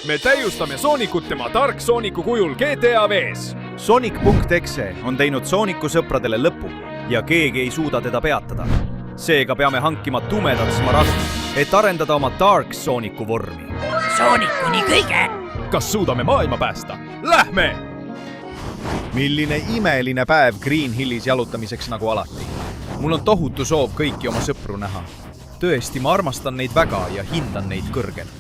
me täiustame Soonikut tema tark Sooniku kujul GTA V-s. Sonic.exe on teinud Sooniku sõpradele lõpu ja keegi ei suuda teda peatada. Seega peame hankima tumedat smaragdi, et arendada oma Dark Sooniku vormi. Sooniku nii kõige! Kas suudame maailma päästa? Lähme! Milline imeline päev Green Hillis jalutamiseks nagu alati. Mul on tohutu soov kõiki oma sõpru näha. Tõesti, ma armastan neid väga ja hindan neid kõrgelt.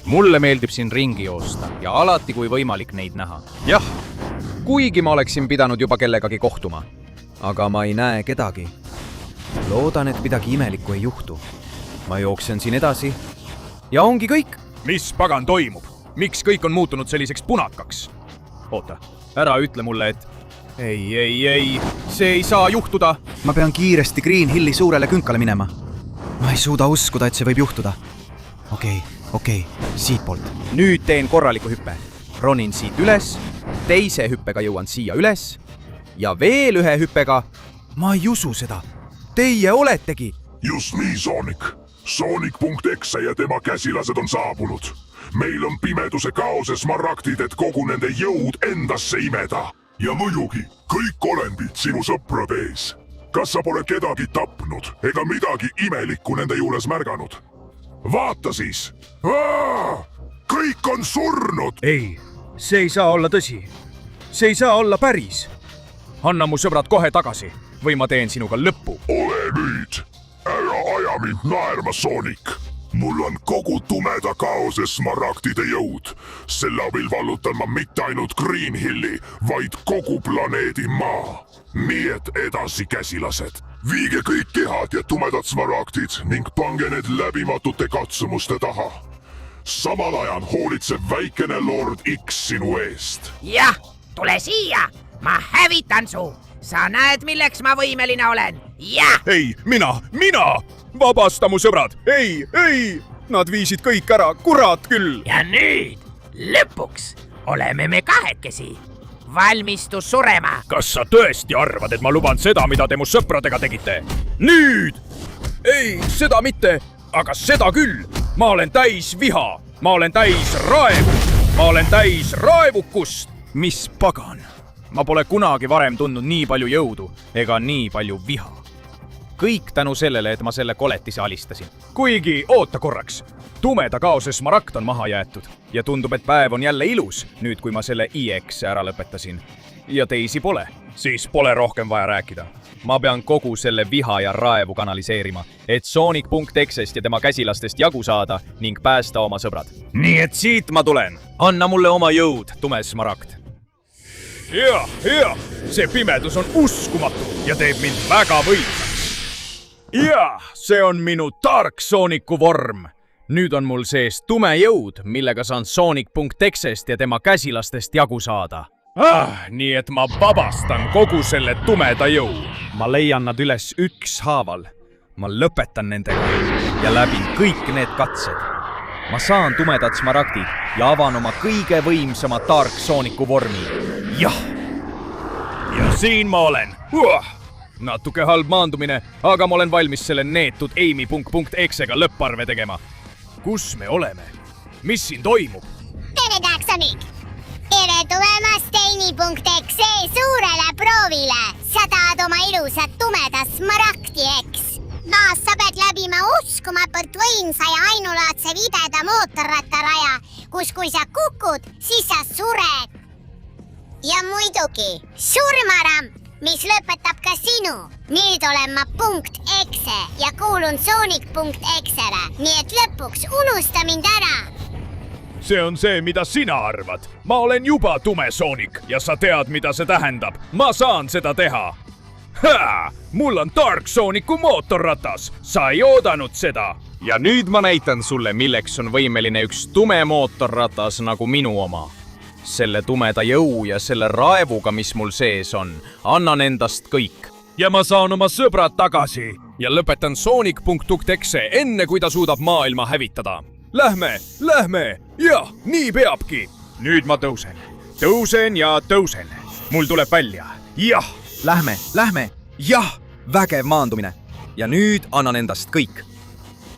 Mulle meeldib siin ringi joosta ja alati kui võimalik neid näha. Jah, kuigi ma oleksin pidanud juba kellegagi kohtuma. Aga ma ei näe kedagi. Loodan, et midagi imelikku ei juhtu. Ma jooksen siin edasi ja ongi kõik. Mis pagan toimub? Miks kõik on muutunud selliseks punakaks? Oota, ära ütle mulle, et ei, see ei saa juhtuda. Ma pean kiiresti Green Hilli suurele künkale minema. Ma ei suuda uskuda, et see võib juhtuda. Okei, siitpoolt. Nüüd teen korraliku hüppe. Ronin siit üles, teise hüppega jõuan siia üles ja veel ühe hüppega. Ma ei usu seda. Teie oletegi. Just nii, Sonic. Sonic.exe ja tema käsilased on saabunud. Meil on pimeduse kaose smaragdid, et kogu nende jõud endasse imeda. Ja muidugi, kõik olendid sinu sõprade ees. Kas sa pole kedagi tapnud ega midagi imelikku nende juures märganud? Vaata siis! Kõik on surnud! Ei, see ei saa olla tõsi. See ei saa olla päris. Anna mu sõbrad kohe tagasi või ma teen sinuga lõppu. Ole nüüd! Ära aja mind naerma, Sonic! Mul on kogu tumeda kaose smaragdide jõud. Selle abil vallutan ma mitte ainult Green Hilli, vaid kogu planeedi Maa. Nii et edasi, käsilased. Viige kõik kehad ja tumedad smaragdid ning pange need läbimatute katsumuste taha. Samal ajal hoolitseb väikene Lord X sinu eest. Jah, tule siia! Ma hävitan su! Sa näed, milleks ma võimeline olen? Jah! Ei, mina! Vabasta mu sõbrad! Ei! Nad viisid kõik ära, kurat küll! Ja nüüd, lõpuks, oleme me kahekesi. Valmistu surema! Kas sa tõesti arvad, et ma luban seda, mida te mu sõpradega tegite? Nüüd! Ei, seda mitte, aga seda küll! Ma olen täis viha! Ma olen täis raevu! Ma olen täis raevukust! Mis pagan? Ma pole kunagi varem tundnud nii palju jõudu ega nii palju viha. Kõik tänu sellele, et ma selle koletise alistasin. Kuigi, oota korraks. Tumeda kaose smaragd on maha jäetud ja tundub, et päev on jälle ilus, nüüd kui ma selle IX ära lõpetasin. Ja teisi pole. Siis pole rohkem vaja rääkida. Ma pean kogu selle viha ja raevu kanaliseerima, et Sonic.exest ja tema käsilastest jagu saada ning päästa oma sõbrad. Nii et siit ma tulen. Anna mulle oma jõud, tume smaragd. Ja, see pimedus on uskumatu ja teeb mind väga võimsaks. Ja, see on minu Dark Sooniku vorm. Nüüd on mul sees tume jõud, millega saan Sonic.exest ja tema käsilastest jagu saada. Nii et ma vabastan kogu selle tumeda jõu. Ma leian nad üles ükshaaval. Ma lõpetan nendega ja läbin kõik need katsed. Ma saan tumedad smaragdid ja avan oma kõige võimsama Dark Sooniku vormi. Jah! Ja siin ma olen. Natuke halb maandumine, aga ma olen valmis selle neetud Amy.exega lõpparve tegema. Kus me oleme? Mis siin toimub? Tere, Daxonik! Tere tulemast Amy.exe suurele proovile! Sa tahad oma ilusat tumeda smaragdi, eks? Sa pead läbima uskumatult võimsa ja ainulaadse videda mootorrattaraja, kus kui sa kukud, siis sa sured. Ja muidugi, surmaramp, mis lõpetab ka sinu. Nüüd olen ma .exe ja kuulun Sonic.exele, nii et lõpuks unusta mind ära. See on see, mida sina arvad. Ma olen juba tume Sonic ja sa tead, mida see tähendab. Ma saan seda teha. Mul on Dark Sooniku mootorratas. Sa ei oodanud seda. Ja nüüd ma näitan sulle, milleks on võimeline üks tume mootorratas nagu minu oma. Selle tumeda jõu ja selle raevuga, mis mul sees on, annan endast kõik. Ja ma saan oma sõbrad tagasi ja lõpetan Sonic.exe enne, kui ta suudab maailma hävitada. Lähme! Jah, nii peabki. Nüüd ma tõusen. Tõusen ja tõusen. Mul tuleb välja. Jah! Lähme! Jah! Vägev maandumine. Ja nüüd annan endast kõik.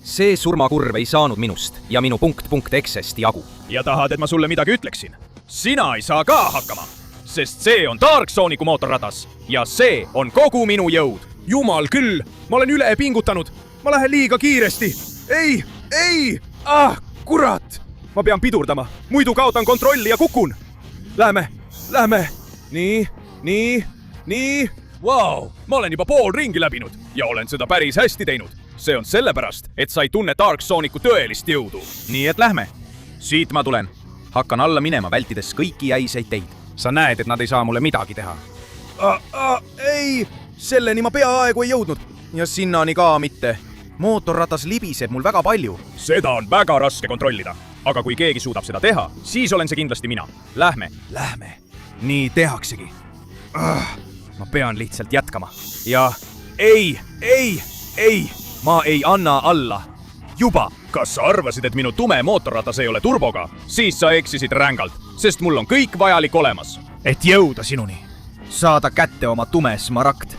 see surmakurv ei saanud minust ja minu punkt.exe-st jagu. ja tahad, et ma sulle midagi ütleksin? sina ei saa ka hakkama, sest see on Dark Sooniku mootorratas ja see on kogu minu jõud. jumal küll, ma olen üle pingutanud, ma lähen liiga kiiresti. ei, kurat, ma pean pidurdama, muidu kaotan kontrolli ja kukun. Lähme, nii. Vau, ma olen juba pool ringi läbinud ja olen seda päris hästi teinud. see on sellepärast, et sa ei tunne Dark Sooniku tõelist jõudu. nii et lähme. siit ma tulen. hakkan alla minema, vältides kõiki jäiseid teid. sa näed, et nad ei saa mulle midagi teha. ei, selleni ma peaaegu ei jõudnud. ja sinnani ka mitte. mootorratas libiseb mul väga palju. seda on väga raske kontrollida, aga kui keegi suudab seda teha, siis olen see kindlasti mina. Lähme. nii tehaksegi. ma pean lihtsalt jätkama. ja ei, ma ei anna alla. juba. kas sa arvasid, et minu tume mootorratas ei ole turboga? Siis sa eksisid rängalt, sest mul on kõik vajalik olemas. et jõuda sinuni. saada kätte oma tume smaragd.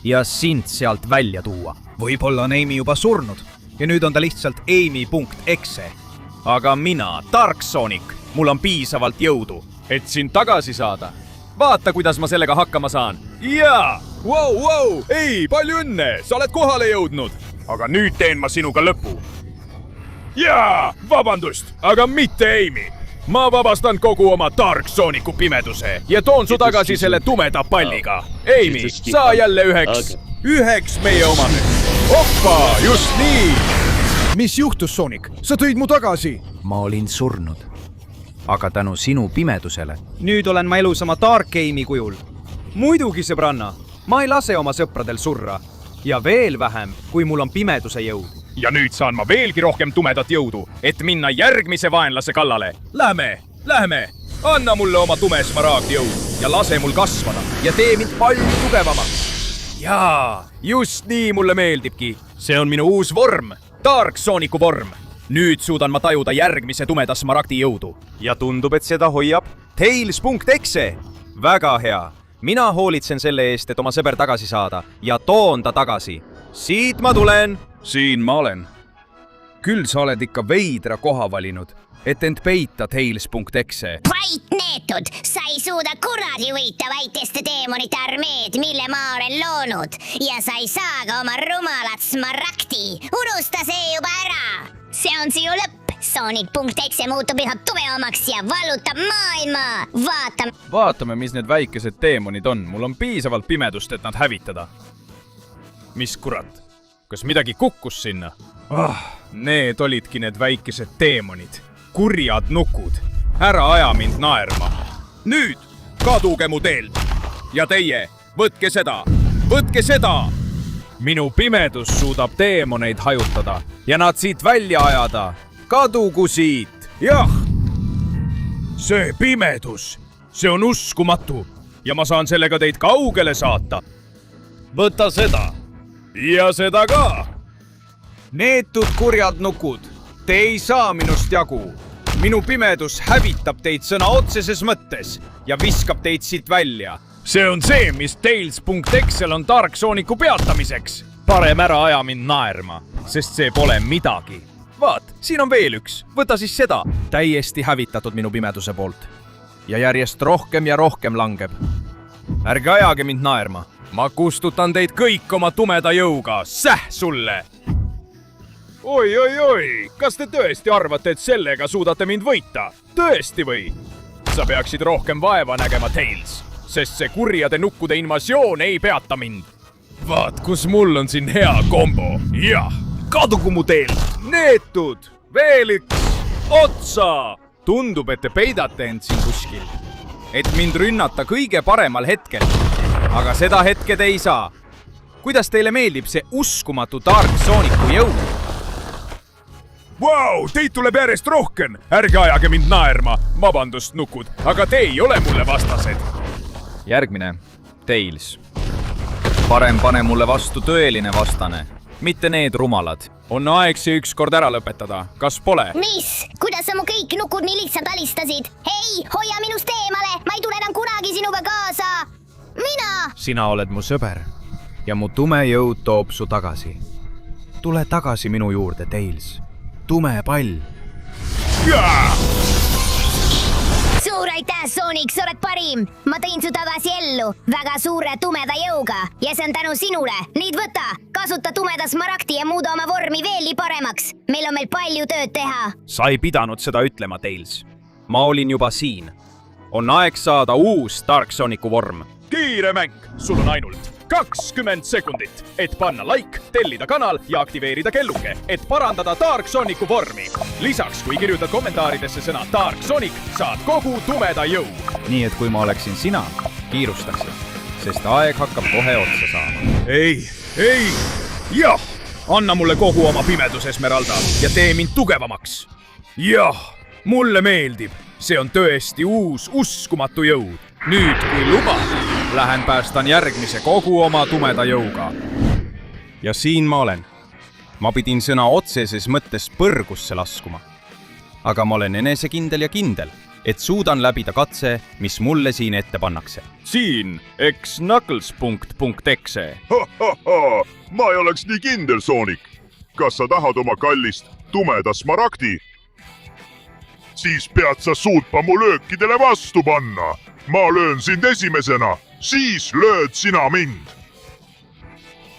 ja sind sealt välja tuua. võib-olla on Amy juba surnud ja nüüd on ta lihtsalt Amy.exe. aga mina, Dark Sonic, mul on piisavalt jõudu, et sind tagasi saada. vaata, kuidas ma sellega hakkama saan. jaa, vau, ei, palju õnne, sa oled kohale jõudnud. aga nüüd teen ma sinuga lõpu. jaa, vabandust, aga mitte Amy. ma vabastan kogu oma Dark Sooniku pimeduse ja toon su tagasi selle tumeda palliga. Amy, saa jälle üheks meie omadeks. Hoppa, just nii. mis juhtus, Sonic? sa tõid mu tagasi. ma olin surnud. aga tänu sinu pimedusele. nüüd olen ma elus oma Dark Amy kujul. muidugi, sõbranna, ma ei lase oma sõpradel surra. ja veel vähem, kui mul on pimeduse jõud. ja nüüd saan ma veelgi rohkem tumedat jõudu, et minna järgmise vaenlase kallale. Lähme, anna mulle oma tume smaragdi jõud ja lase mul kasvada ja tee mind palju tugevamaks. jaa, just nii mulle meeldibki. see on minu uus vorm, Dark Sooniku vorm. nüüd suudan ma tajuda järgmise tumeda smaragdi jõudu. ja tundub, et seda hoiab Tails.exe. väga hea. mina hoolitsen selle eest, et oma sõber tagasi saada ja toon ta tagasi. siit ma tulen. siin ma olen. küll sa oled ikka veidra koha valinud, et end peita Tails.exe. vait neetud, sa ei suuda kuradi võita väikeste teemonite armeed, mille ma olen loonud ja sa ei saa ka oma rumalat smaragdi. unusta see juba ära. see on sinu lõpp. Sonic.exe muutub üha tugevamaks ja vallutab maailma. vaatame, mis need väikesed teemonid on. mul on piisavalt pimedust, et nad hävitada. mis kurat? kas midagi kukkus sinna? Need olidki need väikesed teemonid. kurjad nukud. ära aja mind naerma. nüüd kaduge mu teelt. ja teie, võtke seda. minu pimedus suudab teemoneid hajutada ja nad siit välja ajada. kadugu siit. jah. see pimedus, see on uskumatu ja ma saan sellega teid kaugele saata. võta seda. ja seda ka. Neetud kurjad nukud, te ei saa minust jagu. minu pimedus hävitab teid sõna otseses mõttes ja viskab teid siit välja. see on see, mis Tails.exel on Dark Sooniku peatamiseks. parem ära aja mind naerma, sest see pole midagi. vaat, siin on veel üks, võta siis seda. täiesti hävitatud minu pimeduse poolt. ja järjest rohkem ja rohkem langeb. ärge ajage mind naerma. ma kustutan teid kõik oma tumeda jõuga, sulle! oi, kas te tõesti arvate, et sellega suudate mind võita? tõesti või? sa peaksid rohkem vaeva nägema, Tails, sest see kurjade nukkude invasioon ei peata mind. vaat, kus mul on siin hea kombo. jah, kadugu mu teelt. Neetud, veel üks, otsa. tundub, et te peidate end siin kuskil, et mind rünnata kõige paremal hetkel. aga seda hetke te ei saa. kuidas teile meeldib see uskumatu Dark Sooniku jõud? Vau, teid tuleb järjest rohkem. ärge ajage mind naerma. vabandust, nukud, aga te ei ole mulle vastased. järgmine, Tails. parem pane mulle vastu tõeline vastane, mitte need rumalad. on aeg see ükskord ära lõpetada, kas pole? mis? kuidas sa mu kõik nukud nii lihtsalt alistasid? hei, hoia minust eemale, ma ei tule enam kunagi sinuga kaasa. mina! sina oled mu sõber ja mu tume jõud toob su tagasi. tule tagasi minu juurde, Tails. Tume pall. suur aitäh, Sonic, sa oled parim! Ma tõin su tagasi ellu väga suure tumeda jõuga ja see on tänu sinule. Nüüd võta, kasuta tumeda smaragdi ja muuda oma vormi veelgi paremaks. Meil on veel palju tööd teha. sa ei pidanud seda ütlema, Tails. ma olin juba siin. on aeg saada uus Dark Sonicu vorm. kiire mäng, sul on ainult 20 sekundit, et panna like, tellida kanal ja aktiveerida kelluke, et parandada Dark Sonicu vormi. lisaks, kui kirjutad kommentaaridesse sõna Dark Sonic, saad kogu tumeda jõu. nii et kui ma oleksin sina, kiirustaksin, sest aeg hakkab kohe otsa saama. ei, jah, anna mulle kogu oma pimedus, Esmeralda, ja tee mind tugevamaks. jah, mulle meeldib, see on tõesti uus uskumatu jõud. nüüd, kui lubad, lähen päästan järgmise kogu oma tumeda jõuga. ja siin ma olen. ma pidin sõna otseses mõttes põrgusse laskuma. aga ma olen enesekindel ja kindel, et suudan läbida katse, mis mulle siin ette pannakse. siin xknuckles.exe. ma ei oleks nii kindel, Sonic. kas sa tahad oma kallist tumeda smaragdi? siis pead sa suutma mu löökidele vastu panna. ma löön sind esimesena, siis lööd sina mind.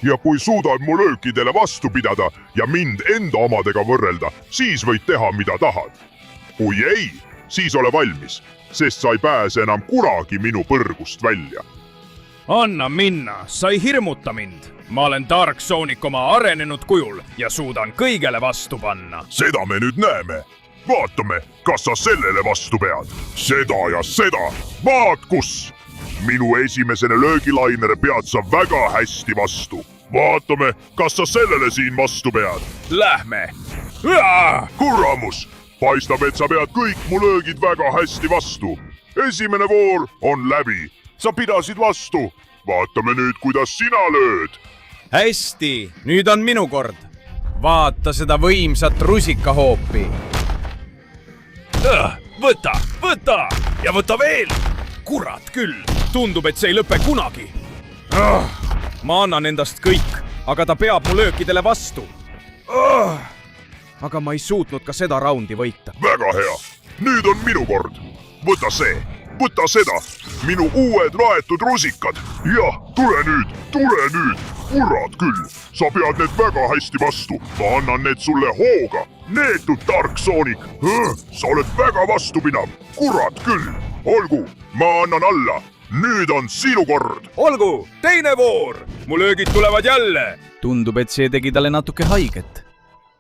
ja kui suudad mu löökidele vastu pidada ja mind enda omadega võrrelda, siis võid teha, mida tahad. kui ei, siis ole valmis, sest sa ei pääse enam kunagi minu põrgust välja. anna minna, sa ei hirmuta mind. ma olen Dark Sonic oma arenenud kujul ja suudan kõigele vastu panna. seda me nüüd näeme. vaatame, kas sa sellele vastu pead. seda ja seda, vaat kus. minu esimesele löögilainele pead sa väga hästi vastu. vaatame, kas sa sellele siin vastu pead. Lähme. Kuramus, paistab, et sa pead kõik mu löögid väga hästi vastu. esimene voor on läbi. sa pidasid vastu. vaatame nüüd, kuidas sina lööd. hästi, nüüd on minu kord. vaata seda võimsat rusikahoopi. võta ja võta veel. kurat küll, tundub, et see ei lõpe kunagi. ma annan endast kõik, aga ta peab mu löökidele vastu. aga ma ei suutnud ka seda raundi võita. väga hea, nüüd on minu kord. võta see, võta seda, minu uued laetud rusikad. jah, tule nüüd, kurat küll, sa pead need väga hästi vastu. ma annan need sulle hooga. neetud Dark Sonic, sa oled väga vastupidav, kurat küll. olgu, ma annan alla, nüüd on sinu kord. olgu, teine voor, mu löögid tulevad jälle. tundub, et see tegi talle natuke haiget.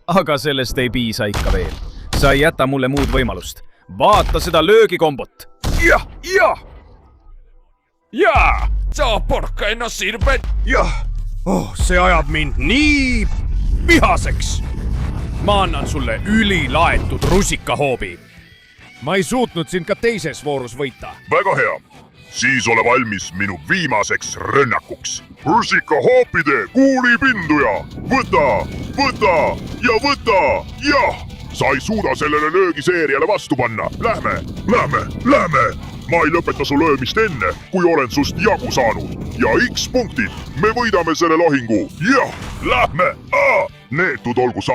aga sellest ei piisa ikka veel. sa ei jäta mulle muud võimalust. vaata seda löögikombot. jah, saa porka ennast sirbe. jah, see ajab mind nii vihaseks. ma annan sulle ülilaetud rusikahoobi. ma ei suutnud sind ka teises voorus võita. väga hea, siis ole valmis minu viimaseks rünnakuks. rusikahoopide kuulipinduja, võta ja võta, jah. sa ei suuda sellele löögiseeriale vastu panna. Lähme. ma ei lõpeta su löömist enne, kui olen sust jagu saanud. ja X-punktid, me võidame selle lahingu. jah, lähme. neetud olgu sa.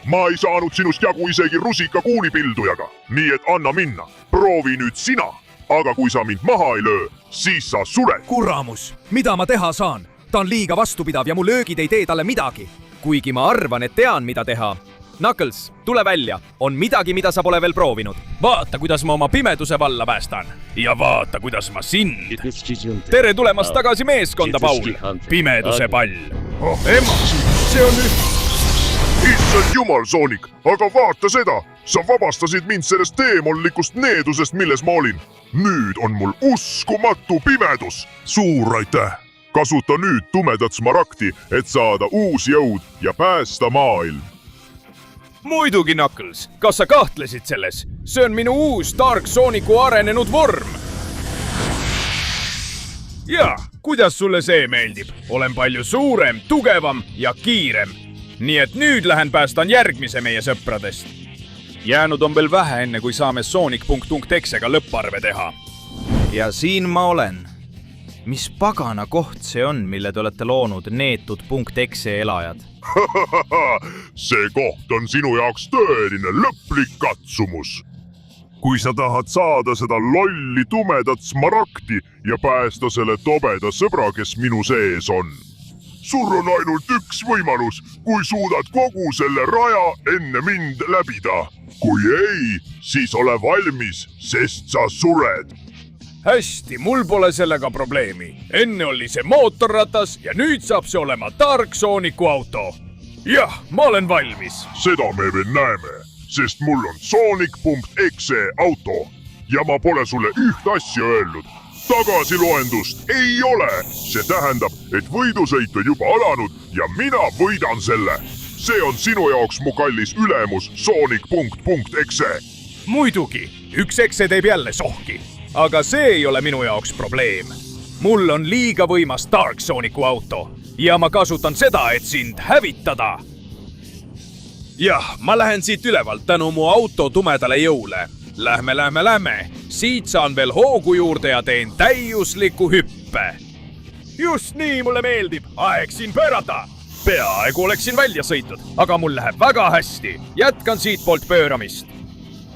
ma ei saanud sinust jagu isegi rusika kuulipildujaga. nii et anna minna, proovi nüüd sina. aga kui sa mind maha ei löö, siis sa suled. kuramus, mida ma teha saan? ta on liiga vastupidav ja mu löögid ei tee talle midagi. kuigi ma arvan, et tean, mida teha. Knuckles, tule välja, on midagi, mida sa pole veel proovinud. vaata, kuidas ma oma pimeduse valla päästan. ja vaata, kuidas ma sind. tere tulemast tagasi meeskonda, Paul. pimeduse pall. Emma, see on nüüd... issand jumal, Sonic, aga vaata seda. sa vabastasid mind sellest teemollikust needusest, milles ma olin. nüüd on mul uskumatu pimedus. suur aitäh. kasuta nüüd tumedat smaragdi, et saada uus jõud ja päästa maailm. muidugi, Knuckles, kas sa kahtlesid selles? see on minu uus Dark Sonicu arenenud vorm. ja, kuidas sulle see meeldib? olen palju suurem, tugevam ja kiirem. nii et nüüd lähen päästan järgmise meie sõpradest. jäänud on veel vähe, enne kui saame Sonic.exega lõpparve teha. ja siin ma olen. mis pagana koht see on, mille te olete loonud neetud.exe elajad? See koht on sinu jaoks tõeline lõplik katsumus. Kui sa tahad saada seda lolli tumedat smaragdi ja päästa selle tobeda sõbra, kes minu sees on. Sul on ainult üks võimalus, kui suudad kogu selle raja enne mind läbida. Kui ei, siis ole valmis, sest sa sured. Hästi, mul pole sellega probleemi. Enne oli see mootorratas ja nüüd saab see olema Dark Sooniku auto. Jah, ma olen valmis. Seda me veel näeme, sest mul on Sonic.exe auto ja ma pole sulle üht asja öelnud. Tagasiloendust ei ole. See tähendab, et võidusõit on juba alanud ja mina võidan selle. See on sinu jaoks mu kallis ülemus Sonic.exe. Muidugi, üks ekse teeb jälle sohki. Aga see ei ole minu jaoks probleem. Mul on liiga võimas Dark Sooniku auto ja ma kasutan seda, et sind hävitada. Jah, ma lähen siit ülevalt tänu mu auto tumedale jõule. Lähme. Siit saan veel hoogu juurde ja teen täiusliku hüppe. Just nii, mulle meeldib. Aeg siin pöörata. Peaaegu oleksin välja sõitnud, aga mul läheb väga hästi. Jätkan siitpoolt pööramist.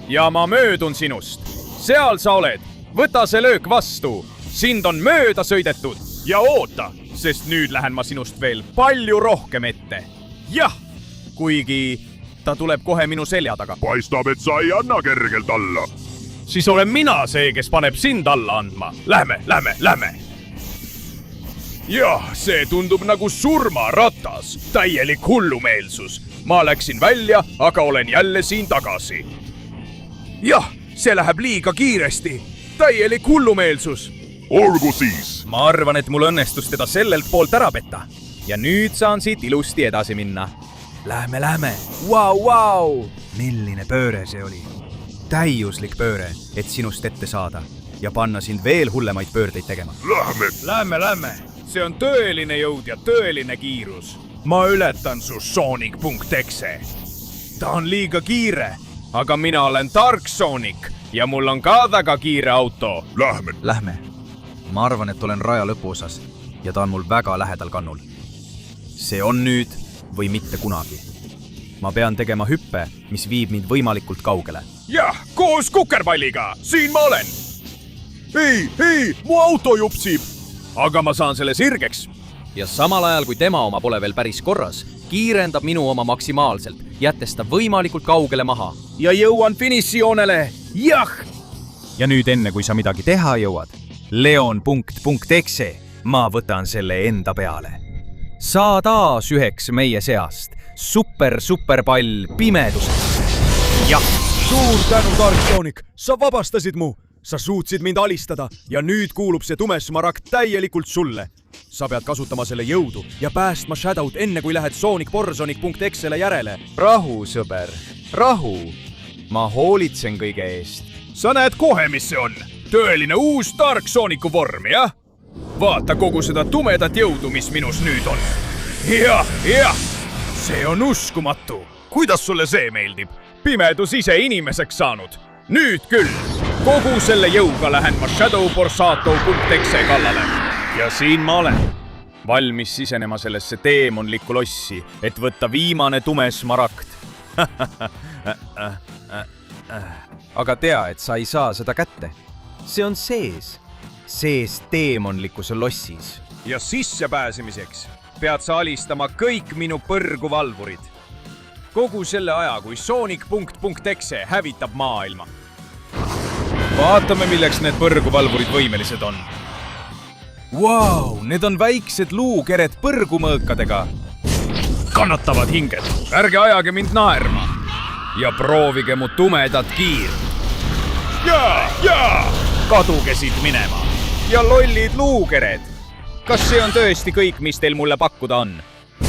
Ja ma möödun sinust. Seal sa oled. Võta see löök vastu. Sind on mööda sõidetud. Ja oota, sest nüüd lähen ma sinust veel palju rohkem ette. Jah, kuigi ta tuleb kohe minu selja taga. Paistab, et sa ei anna kergelt alla. Siis olen mina see, kes paneb sind alla andma. Lähme. Jah, see tundub nagu surmaratas. Täielik hullumeelsus. Ma läksin välja, aga olen jälle siin tagasi. Jah, see läheb liiga kiiresti. Täielik hullumeelsus. Olgu siis. Ma arvan, et mul õnnestus teda sellelt poolt ära petta. Ja nüüd saan siit ilusti edasi minna. Lähme. Vau. Milline pööre see oli. Täiuslik pööre, et sinust ette saada ja panna sind veel hullemaid pöördeid tegema. Lähme. See on tõeline jõud ja tõeline kiirus. Ma ületan su Sonic.exe. Ta on liiga kiire, aga mina olen Dark Sonic ja mul on ka väga kiire auto. Lähme. Ma arvan, et olen raja lõpuosas ja ta on mul väga lähedal kannul. See on nüüd või mitte kunagi. Ma pean tegema hüppe, mis viib mind võimalikult kaugele. Jah, koos kukerpalliga. Siin ma olen. Ei, mu auto jupsib. Aga ma saan selle sirgeks. Ja samal ajal, kui tema oma pole veel päris korras, kiirendab minu oma maksimaalselt, jättes ta võimalikult kaugele maha. Ja jõuan finišijoonele. Jah! Ja nüüd enne, kui sa midagi teha jõuad, Leon.exe, ma võtan selle enda peale. Saa taas üheks meie seast. Superpall pimedusest. Jah, suur tänu, Dark Sonic. Sa vabastasid mu. Sa suutsid mind alistada ja nüüd kuulub see tume smaragd täielikult sulle. Sa pead kasutama selle jõudu ja päästma Shadowt enne, kui lähed Sonic.exele järele. Rahu, sõber. Rahu. Ma hoolitsen kõige eest. Sa näed kohe, mis see on. Tõeline uus Dark Sonicu vorm, jah? Vaata kogu seda tumedat jõudu, mis minus nüüd on. Jah. See on uskumatu. Kuidas sulle see meeldib? Pimedus ise inimeseks saanud. Nüüd küll. Kogu selle jõuga lähen ma Shadowborsato.exe kallale. Ja siin ma olen. Valmis sisenema sellesse teemonlikku lossi, et võtta viimane tume smaragd. Aga tea, et sa ei saa seda kätte. See on sees teemonlikus lossis. Ja sissepääsemiseks pead sa alistama kõik minu põrguvalvurid. Kogu selle aja, kui Sonic.exe hävitab maailma. Vaatame, milleks need põrguvalvurid võimelised on. Vau, need on väiksed luukered põrgumõõkadega. Kannatavad hinged. Ärge ajage mind naerma. Ja proovige mu tumedat kiirt. Jaa! Kaduge siit minema. Ja lollid luukered. Kas see on tõesti kõik, mis teil mulle pakkuda on?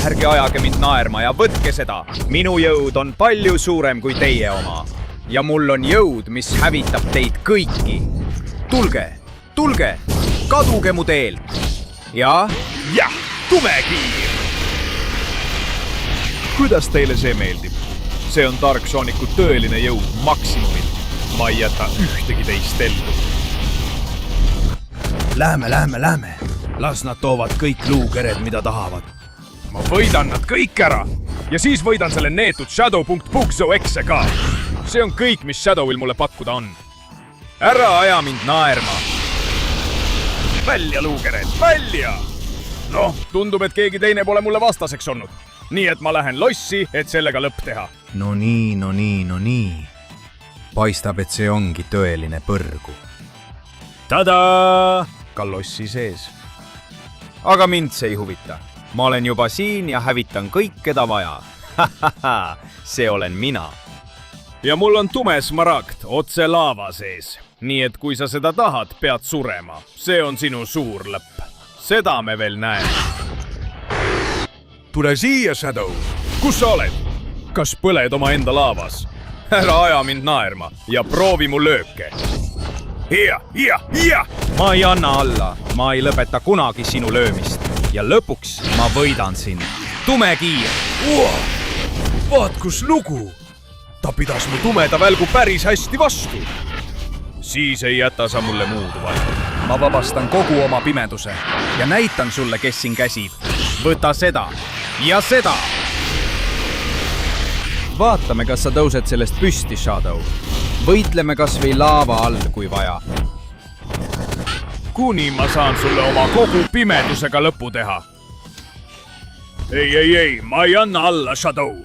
Ärge ajage mind naerma ja võtke seda. Minu jõud on palju suurem kui teie oma. Ja mul on jõud, mis hävitab teid kõiki. Tulge, kaduge mu teelt. Jah, tumekiir. Kuidas teile see meeldib? See on Dark Sonicu tõeline jõud maksimumil. Ma ei jäta ühtegi teist ellu. Lähme. las nad toovad kõik luukered, mida tahavad. ma võidan nad kõik ära ja siis võidan selle neetud Shadow.Pugzo-X-e ka. see on kõik, mis Shadowil mulle pakkuda on. ära aja mind naerma. välja, luukered, välja! noh, tundub, et keegi teine pole mulle vastaseks olnud. nii et ma lähen lossi, et sellega lõpp teha. no nii. paistab, et see ongi tõeline põrgu. Tada! ka lossi sees. aga mind see ei huvita. ma olen juba siin ja hävitan kõik, keda vaja. see olen mina. ja mul on tume smaragd otse laava sees. nii et kui sa seda tahad, pead surema. see on sinu suur lõpp. seda me veel näeme. tule siia, Shadow. kus sa oled? kas põled omaenda laavas? ära aja mind naerma ja proovi mu lööke. ma ei anna alla. ma ei lõpeta kunagi sinu löömist. ja lõpuks ma võidan sind. tumekiir. vaat kus lugu. ta pidas mu tumeda välgu päris hästi vastu. siis ei jäta sa mulle muud vaja. ma vabastan kogu oma pimeduse ja näitan sulle, kes siin käsib. võta seda ja seda. vaatame, kas sa tõused sellest püsti, Shadow. võitleme kas või laava all, kui vaja. kuni ma saan sulle oma kogu pimedusega lõpu teha. ei, ma ei anna alla, Shadow.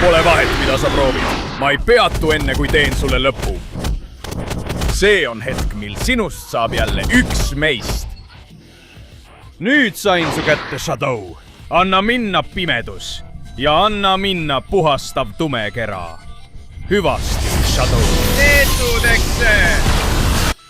Pole vahet, mida sa proovid. ma ei peatu enne, kui teen sulle lõpu. see on hetk, mil sinust saab jälle üks meist. nüüd sain su kätte, Shadow. anna minna, pimedus. ja anna minna puhastav tumekera. hüvasti, Shadow. neetudekse!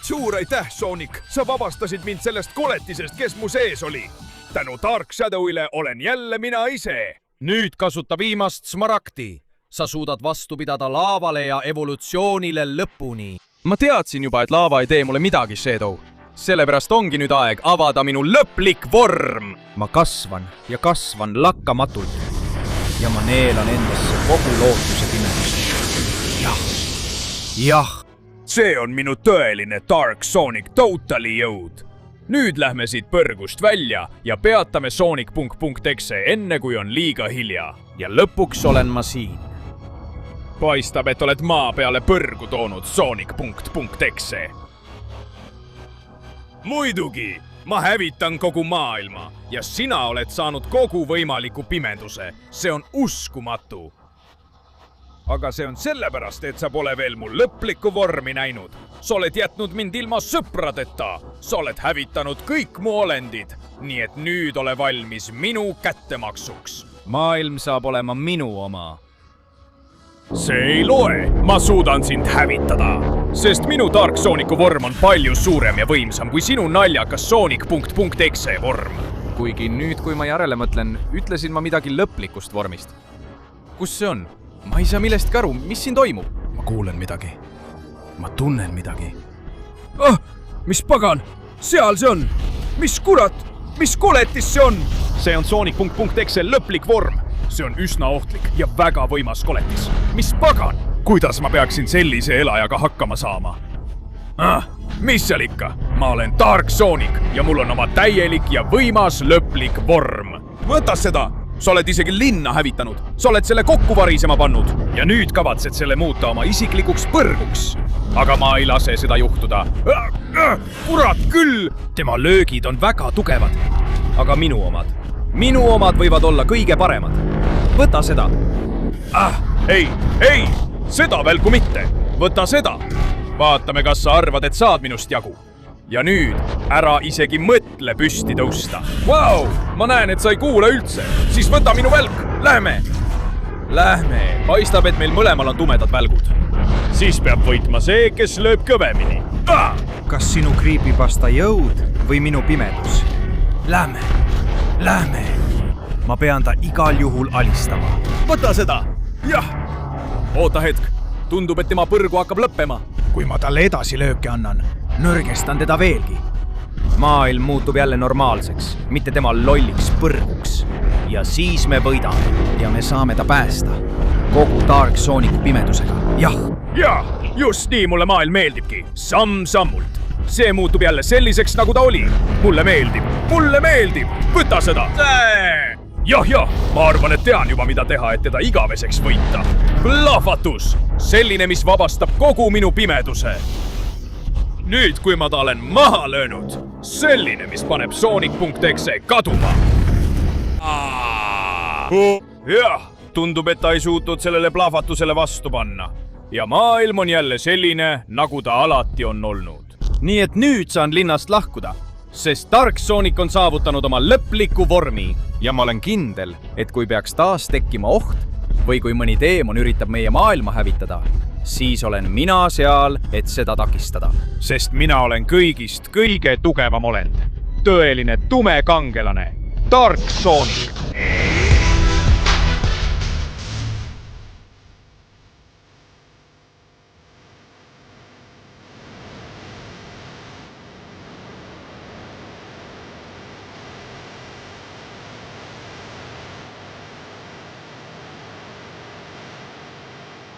suur aitäh, Sonic! sa vabastasid mind sellest koletisest, kes mu sees oli. tänu Dark Shadowile olen jälle mina ise. nüüd kasuta viimast smaragdi. sa suudad vastu pidada laavale ja evolutsioonile lõpuni. ma teadsin juba, et laava ei tee mulle midagi, Shadow. sellepärast ongi nüüd aeg avada minu lõplik vorm. ma kasvan ja kasvan lakkamatult. ja ma neelan endasse kogu lootuse pimeduse. jah. see on minu tõeline Dark Sonic Totally jõud. nüüd lähme siit põrgust välja ja peatame Sonic.Exe enne, kui on liiga hilja. ja lõpuks olen ma siin. paistab, et oled maa peale põrgu toonud Sonic.Exe. muidugi, ma hävitan kogu maailma ja sina oled saanud kogu võimaliku pimeduse. see on uskumatu. aga see on sellepärast, et sa pole veel mu lõplikku vormi näinud. sa oled jätnud mind ilma sõpradeta. sa oled hävitanud kõik mu olendid. nii et nüüd ole valmis minu kättemaksuks. maailm saab olema minu oma. see ei loe. ma suudan sind hävitada, sest minu Dark Sooniku vorm on palju suurem ja võimsam kui sinu naljakas Sonic.Exe vorm. kuigi nüüd, kui ma järele mõtlen, ütlesin ma midagi lõplikust vormist. kus see on? ma ei saa millestki aru, mis siin toimub? ma kuulen midagi. ma tunnen midagi. mis pagan, seal see on. mis kurat, mis koletis see on? see on Sonic.Exe lõplik vorm. see on üsna ohtlik ja väga võimas koletis. mis pagan, kuidas ma peaksin sellise elajaga hakkama saama? mis seal ikka, ma olen Dark Sonic ja mul on oma täielik ja võimas lõplik vorm. võta seda, sa oled isegi linna hävitanud, sa oled selle kokku varisema pannud ja nüüd kavatsed selle muuta oma isiklikuks põrguks. aga ma ei lase seda juhtuda. kurat küll, tema löögid on väga tugevad. aga minu omad võivad olla kõige paremad. võta seda. ei, seda välku mitte. võta seda. vaatame, kas sa arvad, et saad minust jagu. ja nüüd ära isegi mõtle püsti tõusta. Vau, ma näen, et sa ei kuula üldse. siis võta minu välk, lähme. Paistab, et meil mõlemal on tumedad välgud. siis peab võitma see, kes lööb kõvemini. kas sinu creepypasta jõud või minu pimedus? Lähme. ma pean ta igal juhul alistama. võta seda. jah. oota hetk, tundub, et tema põrgu hakkab lõppema. kui ma talle edasi lööke annan, nõrgestan teda veelgi. maailm muutub jälle normaalseks, mitte tema lolliks põrguks. ja siis me võidame. ja me saame ta päästa. kogu Dark Sooniku pimedusega. jah. just nii mulle maailm meeldibki. Samm-sammult. see muutub jälle selliseks, nagu ta oli. Mulle meeldib, võta seda. Jah, ma arvan, et tean juba, mida teha, et teda igaveseks võita. Plahvatus, selline, mis vabastab kogu minu pimeduse. Nüüd, kui ma ta olen maha löönud, selline, mis paneb Sonic.exe kaduma. Jah, tundub, et ta ei suutnud sellele plahvatusele vastu panna. Ja maailm on jälle selline, nagu ta alati on olnud. nii et nüüd saan linnast lahkuda, sest tark Sonic on saavutanud oma lõpliku vormi. ja ma olen kindel, et kui peaks taas tekkima oht või kui mõni teemon üritab meie maailma hävitada, siis olen mina seal, et seda takistada. Sest mina olen kõigist kõige tugevam olend. Tõeline tume kangelane. Tark Sonic.